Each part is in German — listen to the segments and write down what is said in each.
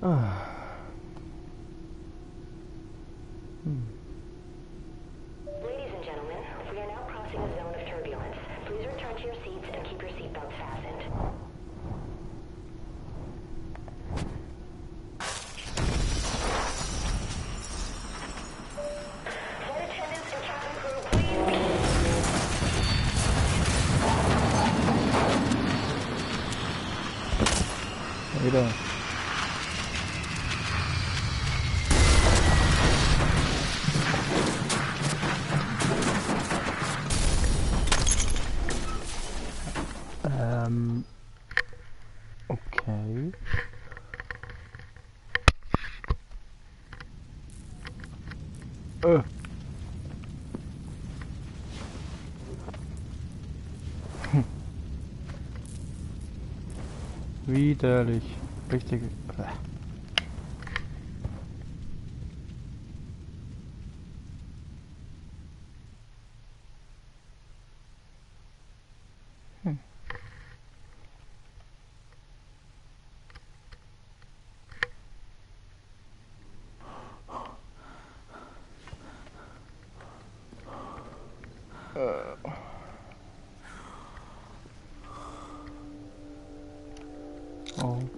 Ah. Ladies and gentlemen, we are now crossing a zone of turbulence. Please return to your seats and keep your seatbelts fastened. Flight attendants and cabin crew, please. Wieder. Okay. Widerlich. Richtig.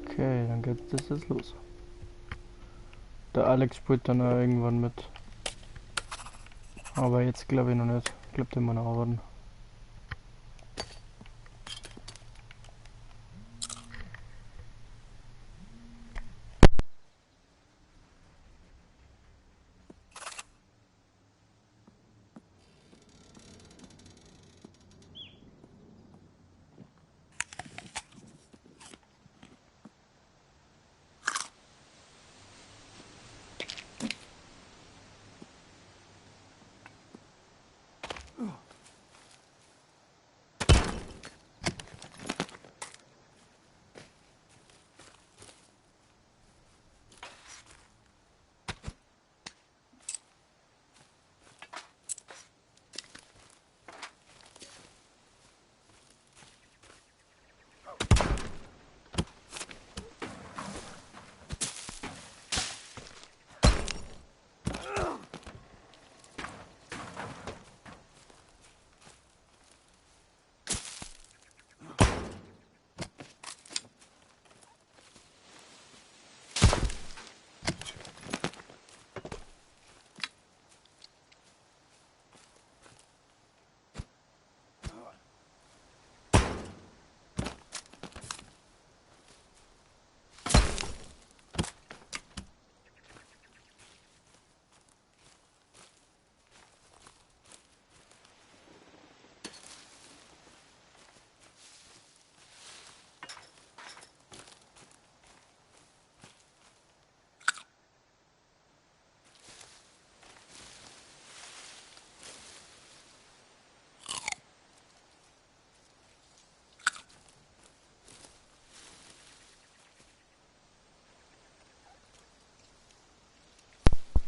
Okay, dann geht das jetzt los. Der Alex spielt dann auch irgendwann mit. Aber jetzt glaube ich noch nicht. Ich glaube, den muss noch arbeiten.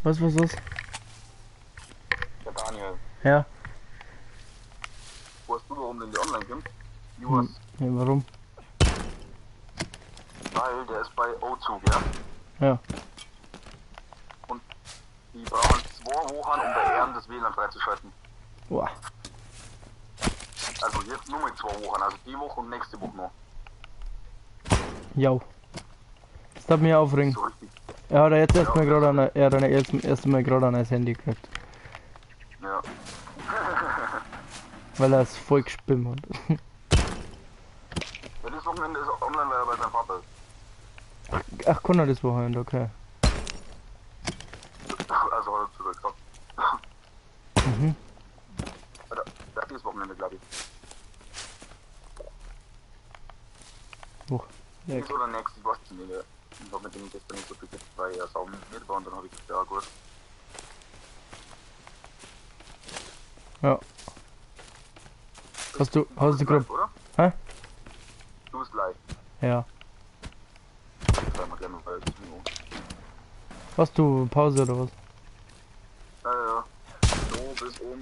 Was ist? Der Daniel. Ja. Weißt du, warum denn die online kommt? US. Ja, warum? Weil der ist bei O2, ja? Ja. Und die brauchen 2 Wochen, um bei Ehren das WLAN freizuschalten. Boah. Also jetzt nur mit 2 Wochen, also die Woche und nächste Woche noch. Jau. Das darf mich aufregen. So richtig. Er hat jetzt erstmal gerade an, er hat dann erst mal gerade an das Handy gekriegt. Ja. Weil er es voll gespimmt hat. Ja, das Wochenende ist online, weil er bei seinem Vater ist. Ach, kann er das Wochenende, okay. Also hat er sogar gesagt. Mhm. Der hat dieses Wochenende, glaube ich. Wo? Ja, Dieses oder nächstes, ich weiß es nicht. Ich habe mit dem gestern nicht so viel geredet, weil er sauber mit war und dann habe ich gesagt, ja gut. ja. Hast du gerade... Oder? Hä? Du bist live. Ja. Sagen wir gerne, weil es ist nur. Hast du Pause oder was? Ja. So bis um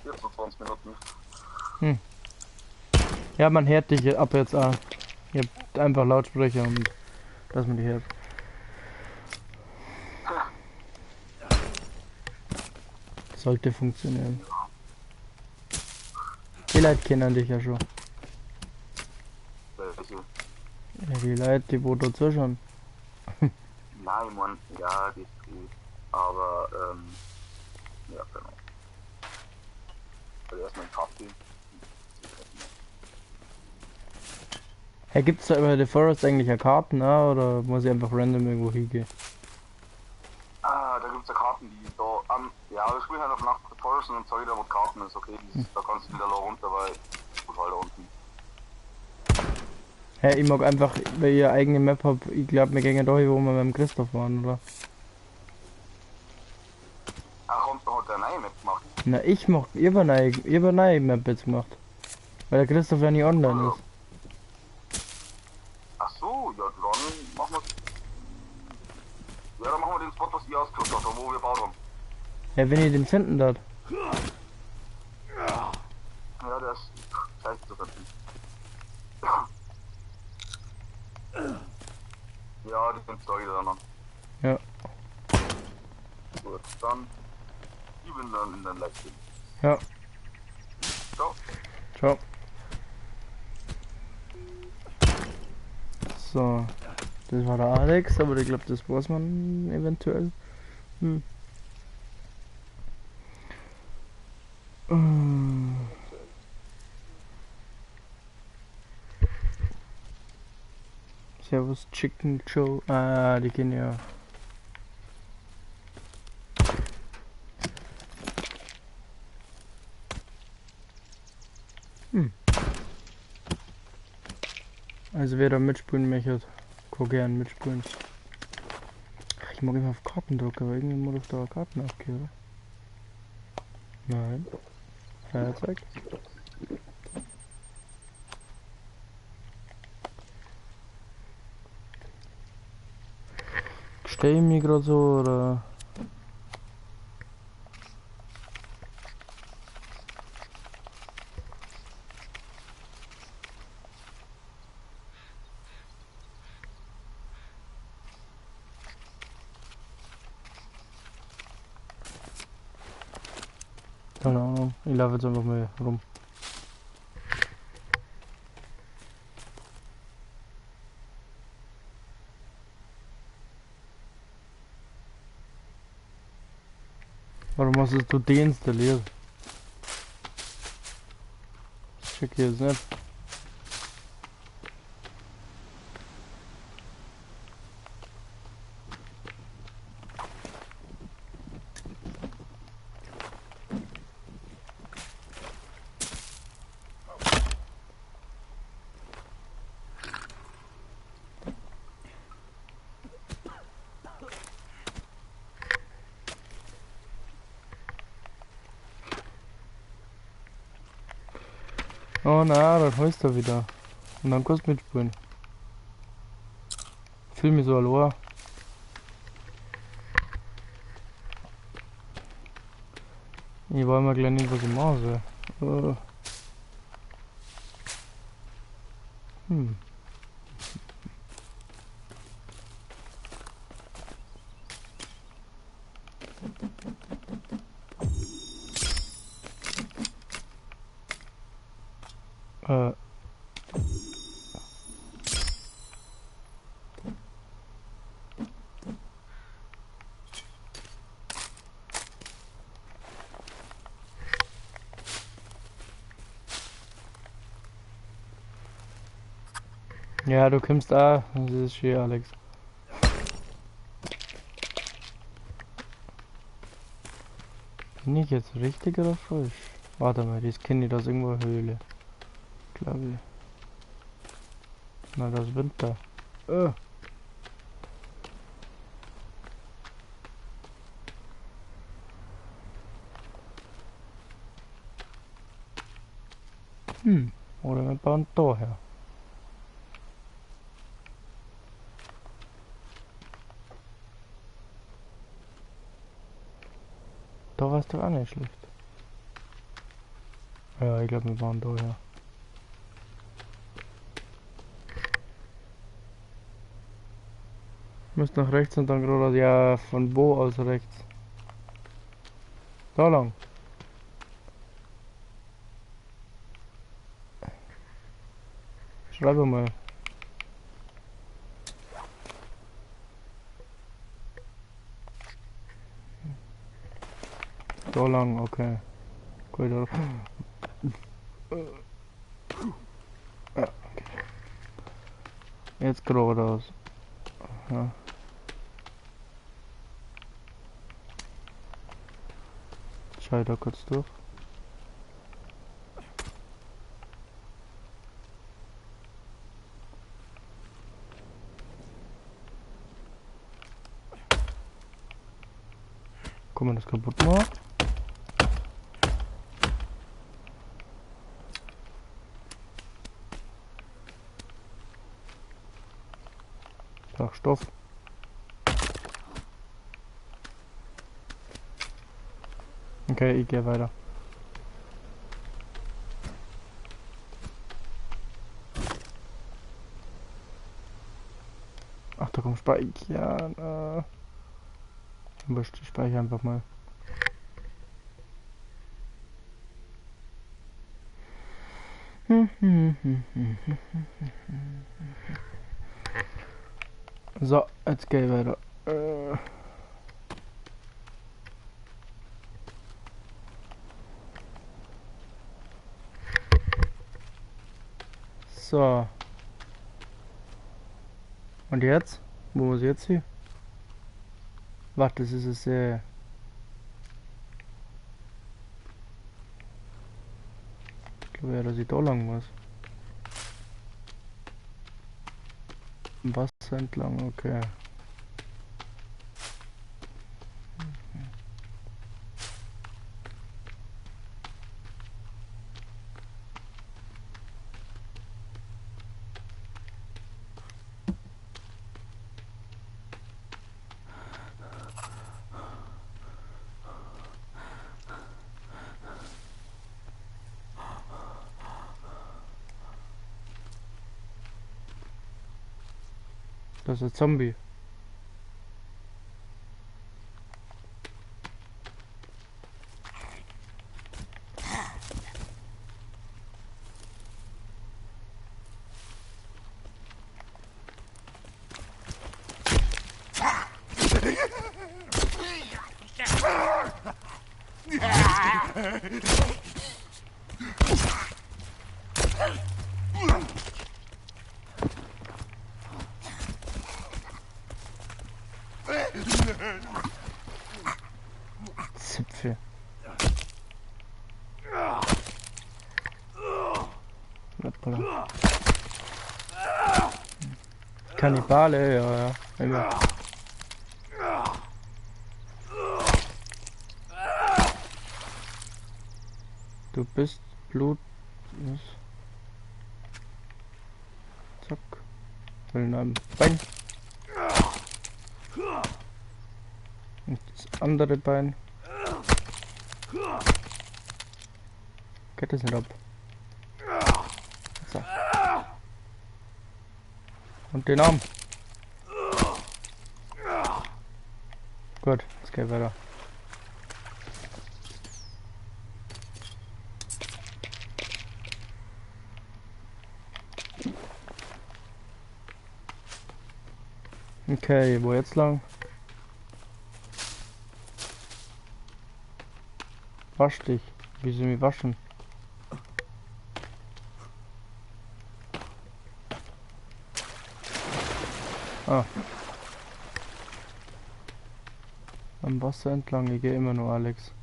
24 Minuten. Ja, man hört dich ab jetzt auch. Ihr habt einfach Lautsprecher und Lass mir die her. Sollte funktionieren. Die Leute kennen dich ja schon. Welche? Ja, die Leute, die wo dazu schon. Nein, Mann, ja, die ist gut. Aber, ja, genau. Also erstmal einen Kaffee. Hey, gibt's da über The Forest eigentlich eine Karten, oder muss ich einfach random irgendwo hingehen? Ah, da gibt's ja Karten, die da, ja, wir spielen halt auf Nacht The Forest und dann zeige ich dir, wo die Karten ist, okay? Da kannst du wieder da runter, weil, gut, halt da unten. Hey, ich mag einfach, weil ihr eigene Map habt, ich glaube, wir gehen da hin, wo wir mit dem Christoph waren, oder? Ach, kommst du heute eine neue Map gemacht? Na, ich mach, ihr habt eine neue Map jetzt gemacht. Weil der Christoph ja nicht online ist. Ach so, ja, dann machen wir. Ja, dann machen wir den Spot, was ihr ausgesucht habt, da wo wir baut haben. Ja, wenn ihr den finden dort. Ja, der ist scheiße zu finden. Ja, den zeige ich dir dann an. Ja. Gut, dann. Ich bin dann in den Livestream. Ja. Ciao. Ciao. So. Das war der Alex, aber ich glaube, das weiß man eventuell. Servus Chicken Joe. Ah, die kennen ja. Also wer da mitspielen möchte, kann gern mitspielen. Ach, ich mag immer auf Karten drücken, aber irgendwie muss ich da Karten abgeben, oder? Nein. Feuerzeug. Stehe ich mir gerade so, oder? Keine Ahnung, ich laufe jetzt einfach mal rum. Warum hast du deinstalliert? Das check ich jetzt nicht. Oh na, dann holst du wieder. Und dann kannst du mitspielen. Fühl mich so allein. Ich weiß mal gleich nicht, was ich machen soll. Hm. Äh. Ja, du kommst da. Das ist schön, Alex. Bin ich jetzt richtig oder falsch? Warte mal, das kenne ich aus irgendwo Höhle. Glaube ich. Na, das ist Winter. Oder wir bauen da her. Da war es doch auch nicht schlecht. Ja, ich glaube, wir bauen da her. Müsst nach rechts und dann geradeaus. Ja, von wo aus rechts? Da lang. Schreibe mal. Da lang, okay. Gut, ja, okay. Jetzt geradeaus. Ja. Schau da kurz durch. Kann man das kaputt machen? Ach, Stoff. Okay, ich gehe weiter. Ach, da kommt Speichern. Wurscht, ich speichere einfach mal. So, jetzt gehe ich weiter. So. Und jetzt? Wo muss ich jetzt hin? Warte, das ist es. Ich glaube ja, dass ich da lang muss. Im Wasser entlang, okay. Das ist ein Zombie. Zipfel. Hoppala. Kannibale, ja. Immer. Du bist Blut. Was? Zack. Will ein Bein. Und das andere Bein. Geht das nicht ab. So. Und den Arm. Gut, jetzt geht weiter. Okay, wo jetzt lang? Wasch dich. Wie soll ich mich waschen? Ah. Am Wasser entlang, ich gehe immer nur Alex.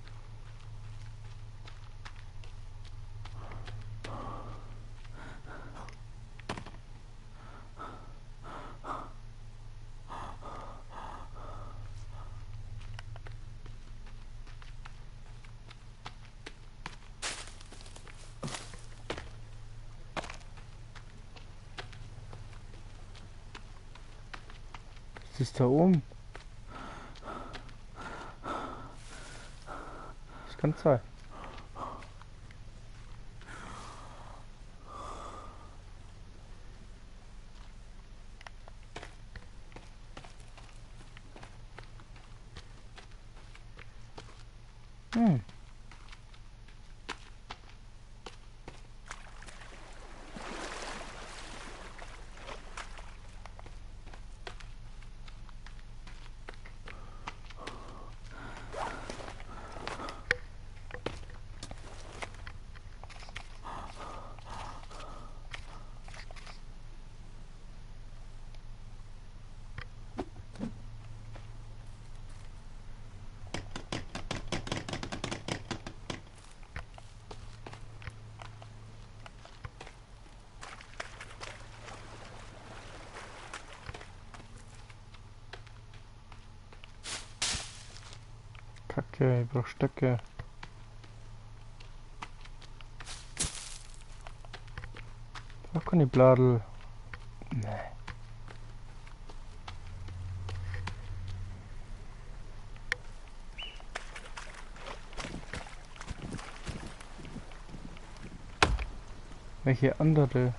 Was ist da oben? Das kann sein. Hm. Kacke, ich brauch Stöcke. Ich brauch keine Bladel. Nee. Welche andere?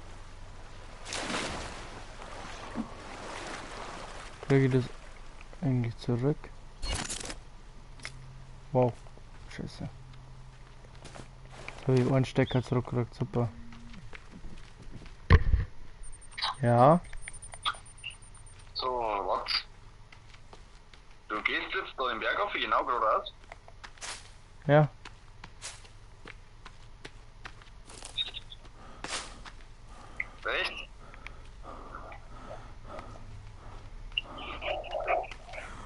Kriege ich das eigentlich zurück? Wow, scheiße. Jetzt habe ich einen Stecker zurückgekriegt, super. Ja, So, was? Du gehst jetzt da den Berg auf, genau geradeaus? ja. Rechts?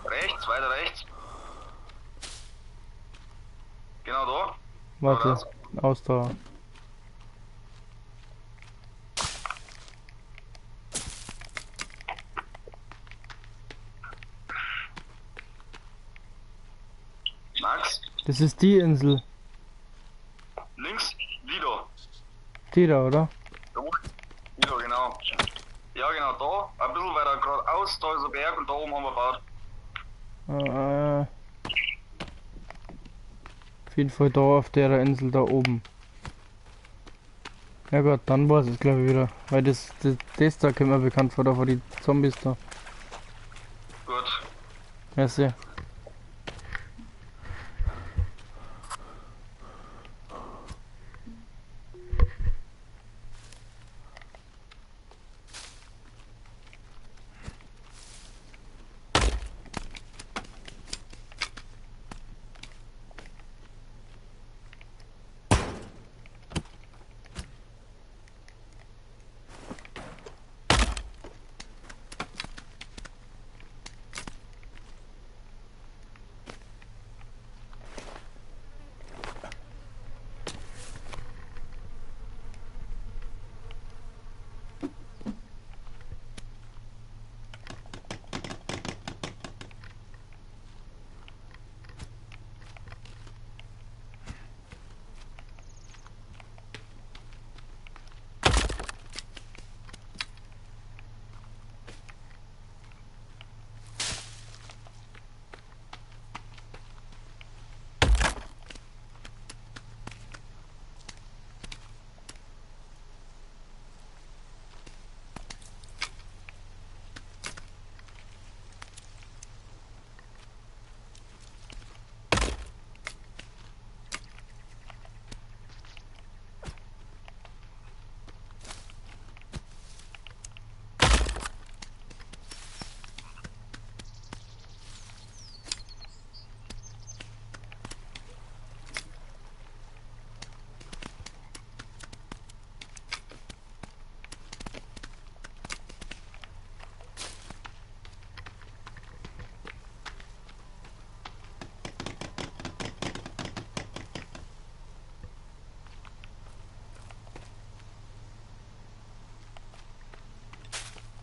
Rechts, weiter rechts. Genau da. Warte, Ausdauer. Max, Das ist die Insel. links, Lido. Die da, oder? Da wo- Lido, genau. Ja, genau, da. Ein bisschen weiter geradeaus, da ist ein Berg und da oben haben wir gebaut. Auf jeden Fall da auf der Insel da oben. Ja gut, dann war es glaube ich wieder. Weil das da kommt mir bekannt vor, da vor die Zombies da. Gut. Merci.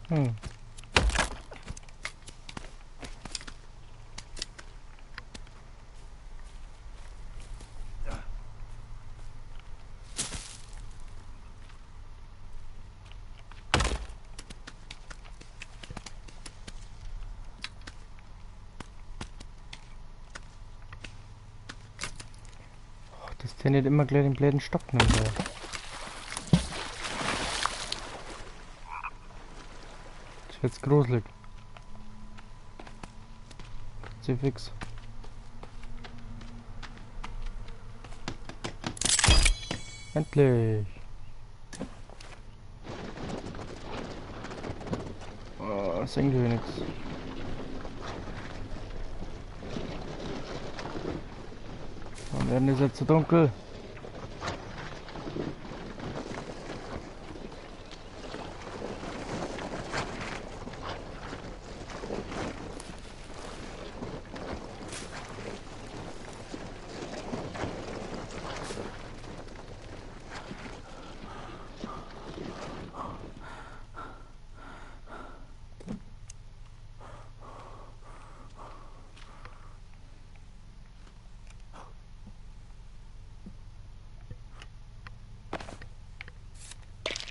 Hm. Das der nicht immer gleich den blöden Stock nimmt. Ey. Das wird's gruselig. Sie fix. Endlich. Oh, das ist irgendwie nichts. Dann werden es jetzt zu dunkel.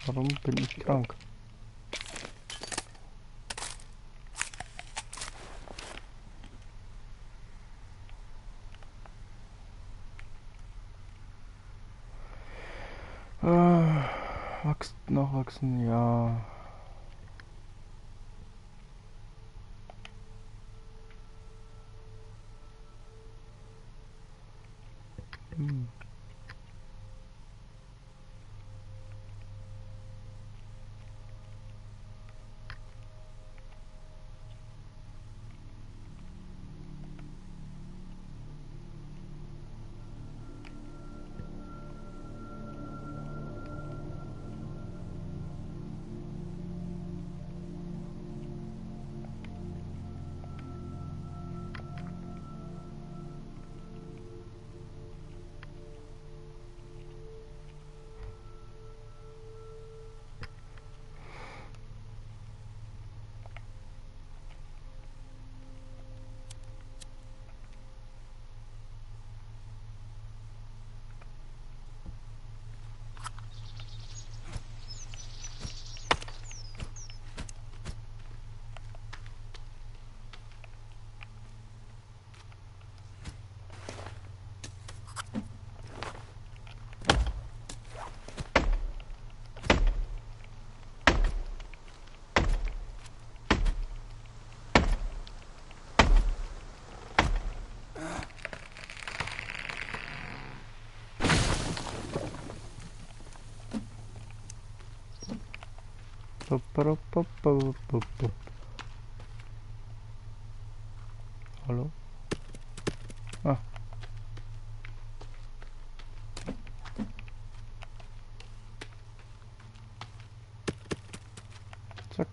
Warum bin ich krank? Nachwachsen, ja. Hm. Hallo? Ah. Zack.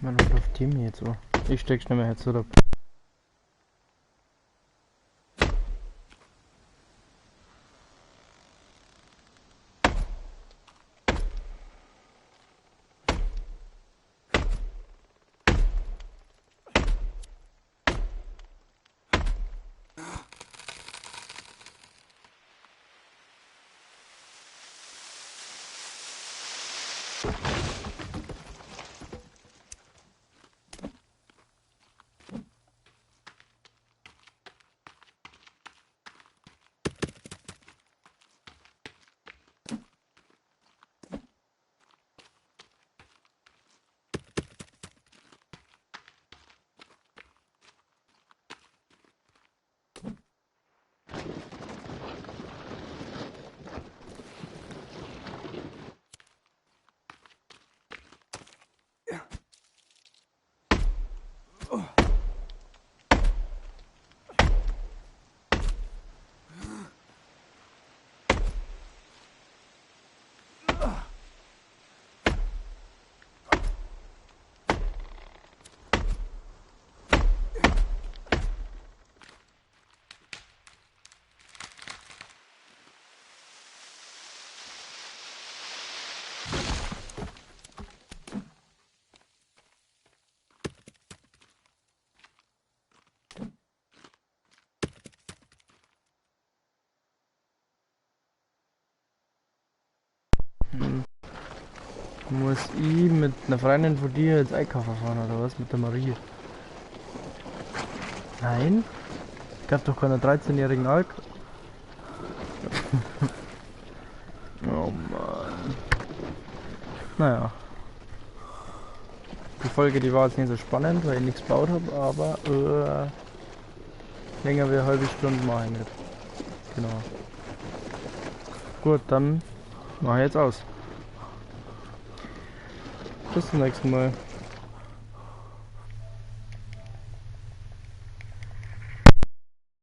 Man läuft die mir jetzt so. Ich steck schnell mein Headset ab. Muss ich mit einer Freundin von dir jetzt einkaufen fahren oder was? Mit der Marie? Nein? Gab doch keinen 13-jährigen Alk. Oh. Oh Mann. Naja. Die Folge, die war jetzt nicht so spannend, weil ich nichts gebaut habe, aber länger wie eine halbe Stunde mache ich nicht. Genau. Gut, dann mache ich jetzt aus. Bis zum nächsten Mal.